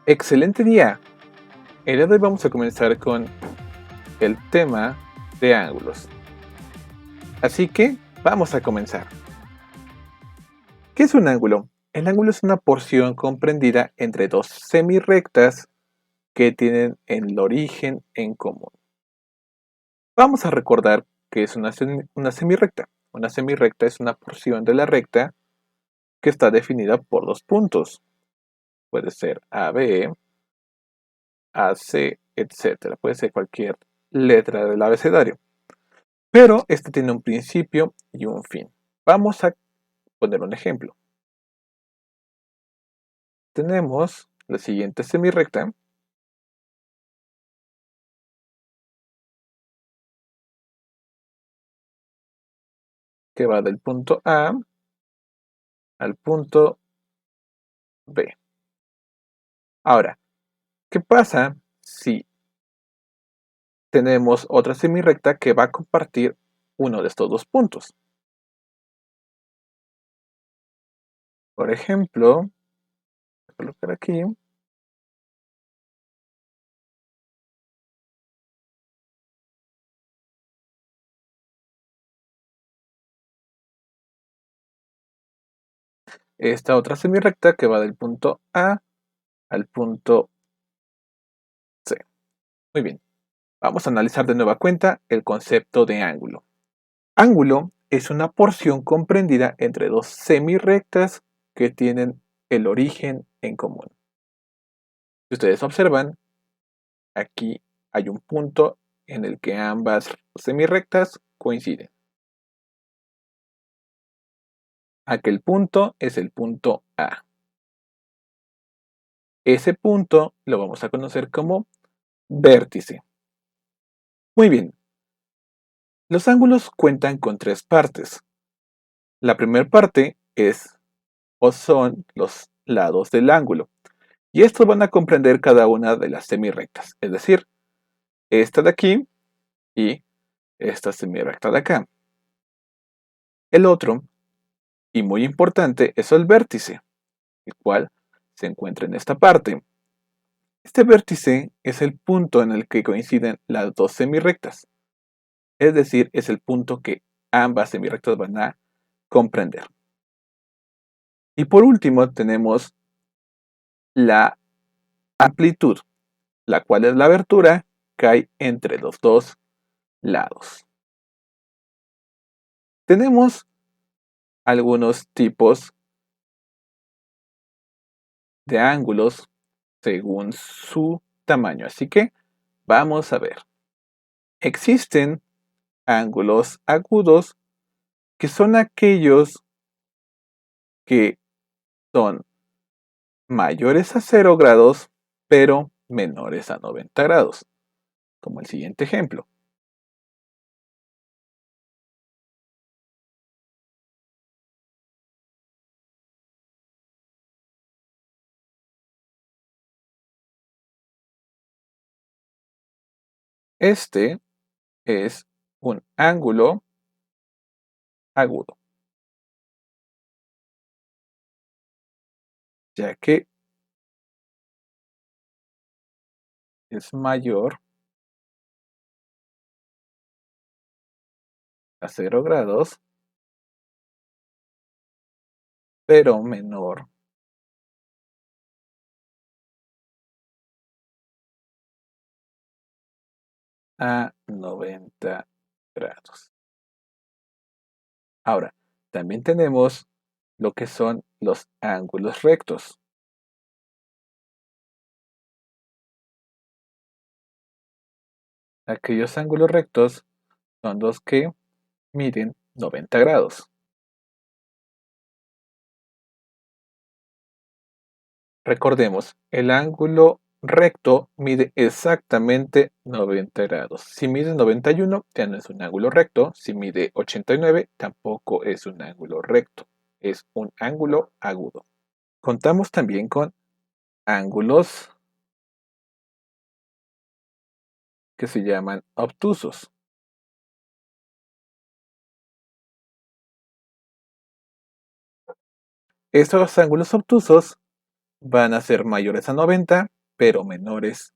Excelente día. El día de hoy vamos a comenzar con el tema de ángulos. Así que vamos a comenzar. ¿Qué es un ángulo? El ángulo es una porción comprendida entre dos semirrectas que tienen el origen en común. Vamos a recordar que es una semirrecta. Una semirrecta es una porción de la recta que está definida por dos puntos. Puede ser AB, AC, etc. Puede ser cualquier letra del abecedario. Pero este tiene un principio y un fin. Vamos a poner un ejemplo. Tenemos la siguiente semirrecta que va del punto A al punto B. Ahora, ¿qué pasa si tenemos otra semirrecta que va a compartir uno de estos dos puntos? Por ejemplo, voy a colocar aquí. Esta otra semirrecta que va del punto A al punto C. Muy bien. Vamos a analizar de nueva cuenta el concepto de ángulo. Ángulo es una porción comprendida entre dos semirrectas que tienen el origen en común. Si ustedes observan, aquí hay un punto en el que ambas semirrectas coinciden. Aquel punto es el punto A. Ese punto lo vamos a conocer como vértice. Muy bien, los ángulos cuentan con tres partes. La primera parte es o son los lados del ángulo. Y estos van a comprender cada una de las semirrectas, es decir, esta de aquí y esta semirrecta de acá. El otro, y muy importante, es el vértice, el cual se encuentra en esta parte. Este vértice es el punto en el que coinciden las dos semirrectas, es decir, es el punto que ambas semirrectas van a comprender. Y por último tenemos la amplitud, la cual es la abertura que hay entre los dos lados. Tenemos algunos tipos de ángulos según su tamaño. Así que vamos a ver. Existen ángulos agudos que son aquellos que son mayores a 0 grados pero menores a 90 grados, como el siguiente ejemplo. Este es un ángulo agudo, ya que es mayor a 0 grados pero menor a 90 grados. Ahora, también tenemos lo que son los ángulos rectos. Aquellos ángulos rectos son los que miden 90 grados. Recordemos, el ángulo recto mide exactamente 90 grados. Si mide 91, ya no es un ángulo recto. Si mide 89, tampoco es un ángulo recto. Es un ángulo agudo. Contamos también con ángulos que se llaman obtusos. Estos ángulos obtusos van a ser mayores a 90, pero menores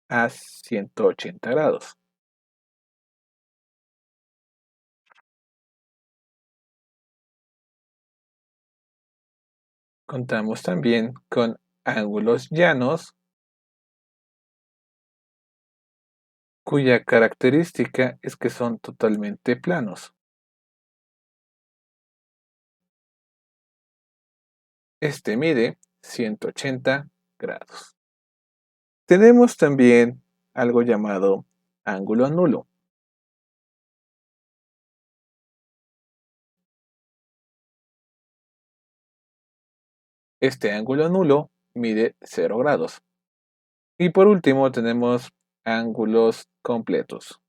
a 180 grados. Contamos también con ángulos llanos, cuya característica es que son totalmente planos. Este mide 180 grados. Tenemos también algo llamado ángulo nulo. Este ángulo nulo mide 0 grados. Y por último tenemos ángulos completos.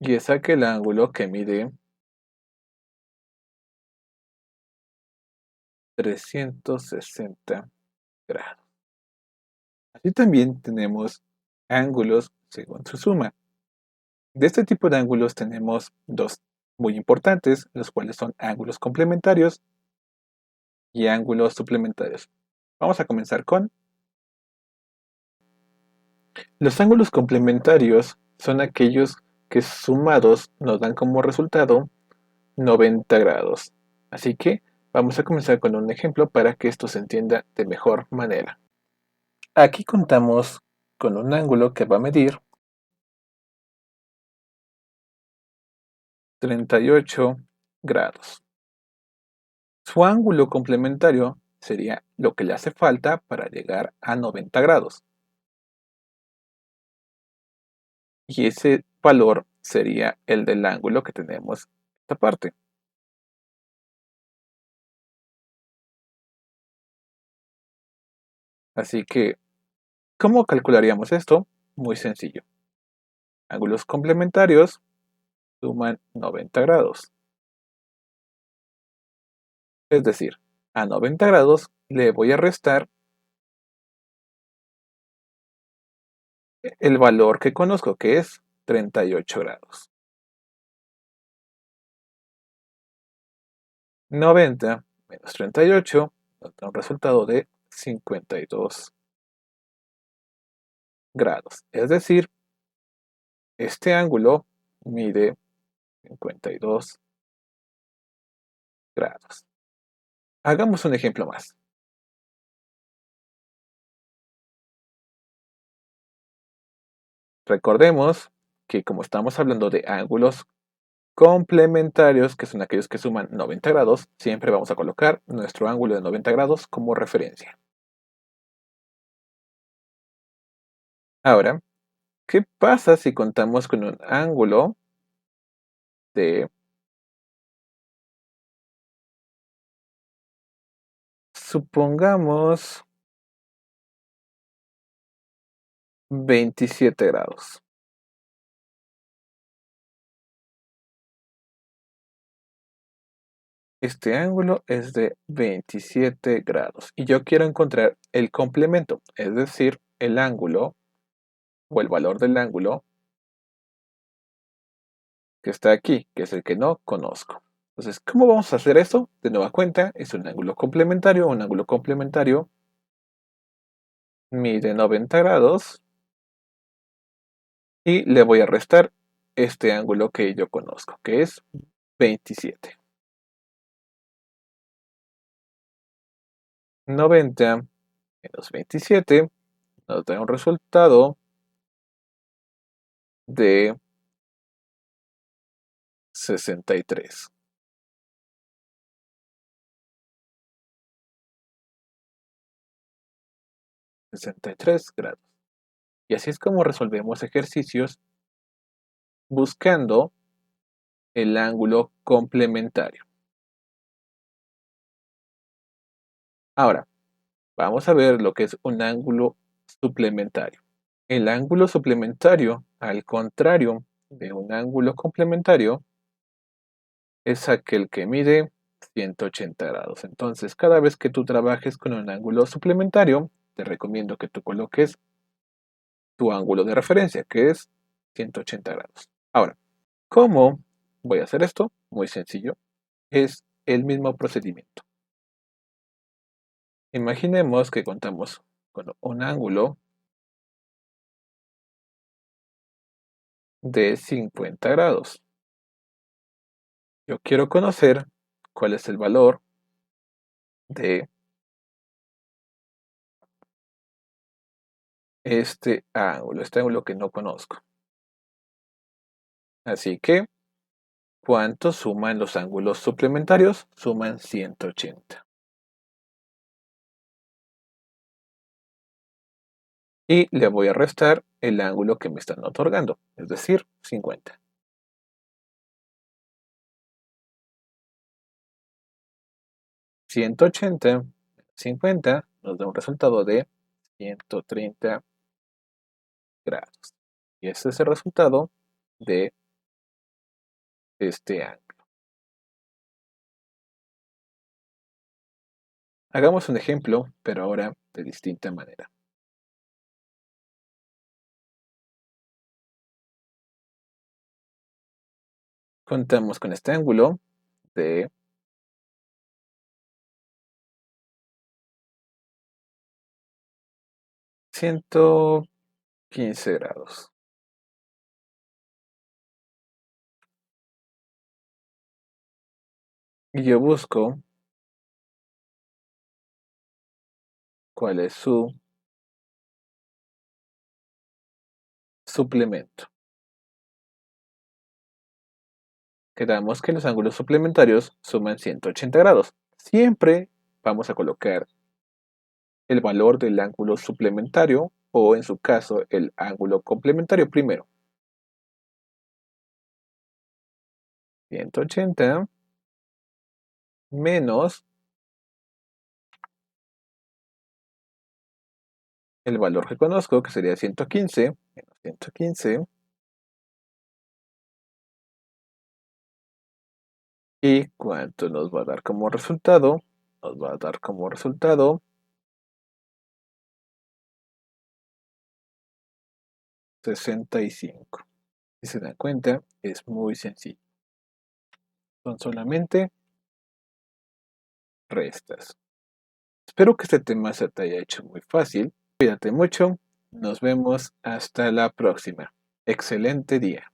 Y es aquel ángulo que mide 360 grados. Así también tenemos ángulos según su suma. De este tipo de ángulos tenemos dos muy importantes, los cuales son ángulos complementarios y ángulos suplementarios. Vamos a comenzar con los ángulos complementarios. Son aquellos que sumados nos dan como resultado 90 grados. Así que vamos a comenzar con un ejemplo para que esto se entienda de mejor manera. Aquí contamos con un ángulo que va a medir 38 grados. Su ángulo complementario sería lo que le hace falta para llegar a 90 grados. Y ese valor sería el del ángulo que tenemos en esta parte. Así que, ¿cómo calcularíamos esto? Muy sencillo. Ángulos complementarios suman 90 grados. Es decir, a 90 grados le voy a restar el valor que conozco, que es 38 grados. 90 menos 38 nos da un resultado de 52 grados. Es decir, este ángulo mide 52 grados. Hagamos un ejemplo más. Recordemos que como estamos hablando de ángulos complementarios, que son aquellos que suman 90 grados, siempre vamos a colocar nuestro ángulo de 90 grados como referencia. Ahora, ¿qué pasa si contamos con un ángulo de, supongamos, 27 grados? Este ángulo es de 27 grados y yo quiero encontrar el complemento, es decir, el ángulo o el valor del ángulo que está aquí, que es el que no conozco. Entonces, ¿cómo vamos a hacer eso? De nueva cuenta, es un ángulo complementario. Un ángulo complementario mide 90 grados y le voy a restar este ángulo que yo conozco, que es 27. 90 menos 27 nos da un resultado de 63. 63 grados. Y así es como resolvemos ejercicios buscando el ángulo complementario. Ahora, vamos a ver lo que es un ángulo suplementario. El ángulo suplementario, al contrario de un ángulo complementario, es aquel que mide 180 grados. Entonces, cada vez que tú trabajes con un ángulo suplementario, te recomiendo que tú coloques tu ángulo de referencia, que es 180 grados. Ahora, ¿cómo voy a hacer esto, muy sencillo. Es el mismo procedimiento. Imaginemos que contamos con un ángulo de 50 grados. Yo quiero conocer cuál es el valor de este ángulo que no conozco. Así que, ¿cuánto suman los ángulos suplementarios? Suman 180. Y le voy a restar el ángulo que me están otorgando, es decir, 50. 180 menos 50 nos da un resultado de 130 grados. Y ese es el resultado de este ángulo. Hagamos un ejemplo, pero ahora de distinta manera. Contamos con este ángulo de 115 grados. Y yo busco cuál es su suplemento. Quedamos que los ángulos suplementarios suman 180 grados. Siempre vamos a colocar el valor del ángulo suplementario o en su caso el ángulo complementario primero. 180 menos el valor que conozco, que sería 115, menos 115, y cuánto nos va a dar como resultado. Nos va a dar como resultado 65. Si se dan cuenta, es muy sencillo. Son solamente restas. Espero que este tema se te haya hecho muy fácil. Cuídate mucho. Nos vemos hasta la próxima. Excelente día.